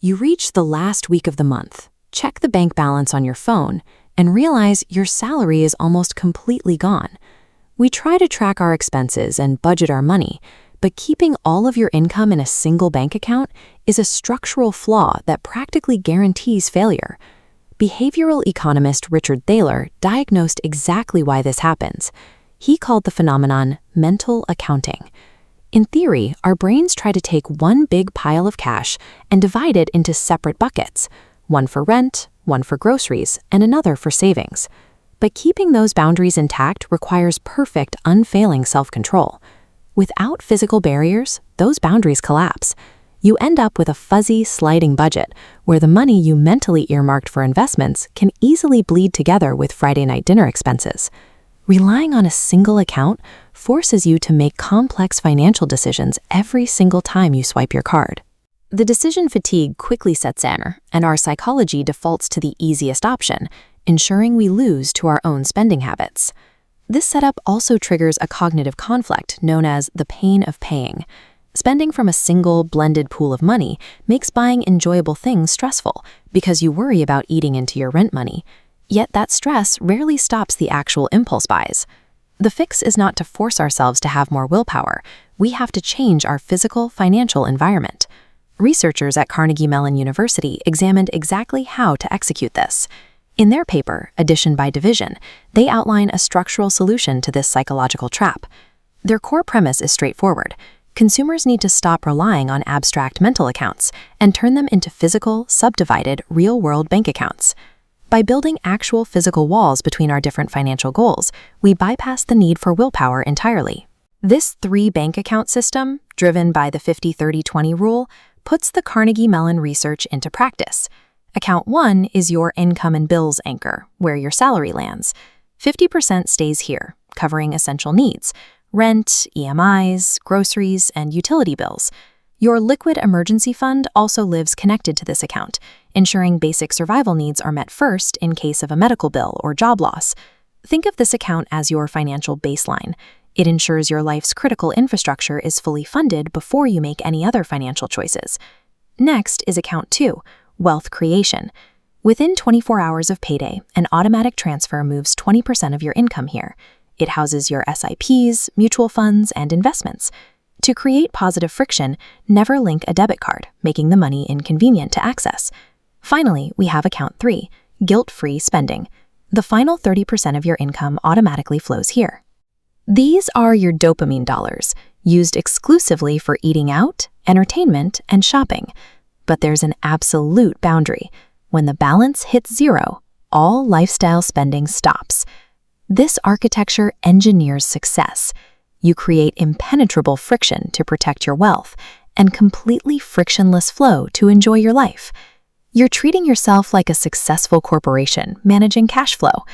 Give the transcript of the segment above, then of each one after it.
You reach the last week of the month, check the bank balance on your phone, and realize your salary is almost completely gone. We try to track our expenses and budget our money, but keeping all of your income in a single bank account is a structural flaw that practically guarantees failure. Behavioral economist Richard Thaler diagnosed exactly why this happens. He called the phenomenon mental accounting. In theory, our brains try to take one big pile of cash and divide it into separate buckets, one for rent, one for groceries, and another for savings. But keeping those boundaries intact requires perfect, unfailing self-control. Without physical barriers, those boundaries collapse. You end up with a fuzzy, sliding budget, where the money you mentally earmarked for investments can easily bleed together with Friday night dinner expenses. Relying on a single account forces you to make complex financial decisions every single time you swipe your card. The decision fatigue quickly sets in, and our psychology defaults to the easiest option, ensuring we lose to our own spending habits. This setup also triggers a cognitive conflict known as the pain of paying. Spending from a single, blended pool of money makes buying enjoyable things stressful because you worry about eating into your rent money. Yet that stress rarely stops the actual impulse buys. The fix is not to force ourselves to have more willpower. We have to change our physical, financial environment. Researchers at Carnegie Mellon University examined exactly how to execute this. In their paper, Addition by Division, they outline a structural solution to this psychological trap. Their core premise is straightforward. Consumers need to stop relying on abstract mental accounts and turn them into physical, subdivided, real-world bank accounts. By building actual physical walls between our different financial goals, we bypass the need for willpower entirely. This 3-bank account system, driven by the 50-30-20 rule, puts the Carnegie Mellon research into practice. Account 1 is your income and bills anchor, where your salary lands. 50% stays here, covering essential needs: rent, EMIs, groceries, and utility bills. Your liquid emergency fund also lives connected to this account, ensuring basic survival needs are met first in case of a medical bill or job loss. Think of this account as your financial baseline. It ensures your life's critical infrastructure is fully funded before you make any other financial choices. Next is Account 2, Wealth Creation. Within 24 hours of payday, an automatic transfer moves 20% of your income here. It houses your SIPs, mutual funds, and investments. To create positive friction, never link a debit card, making the money inconvenient to access. Finally, we have Account 3, Guilt-Free Spending. The final 30% of your income automatically flows here. These are your dopamine dollars, used exclusively for eating out, entertainment, and shopping. But there's an absolute boundary. When the balance hits zero, all lifestyle spending stops. This architecture engineers success. You create impenetrable friction to protect your wealth and completely frictionless flow to enjoy your life. You're treating yourself like a successful corporation managing cash flow.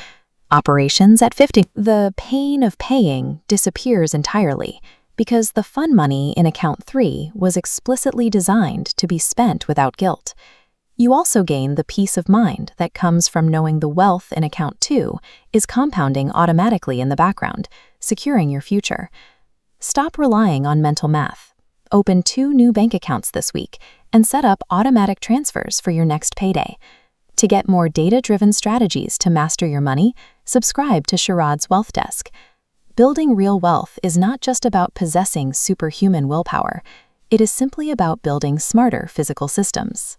Operations at 50. The pain of paying disappears entirely because the fun money in Account 3 was explicitly designed to be spent without guilt. You also gain the peace of mind that comes from knowing the wealth in Account 2 is compounding automatically in the background, securing your future. Stop relying on mental math. Open 2 new bank accounts this week and set up automatic transfers for your next payday. To get more data-driven strategies to master your money, subscribe to Sharad's Wealth Desk. Building real wealth is not just about possessing superhuman willpower. It is simply about building smarter physical systems.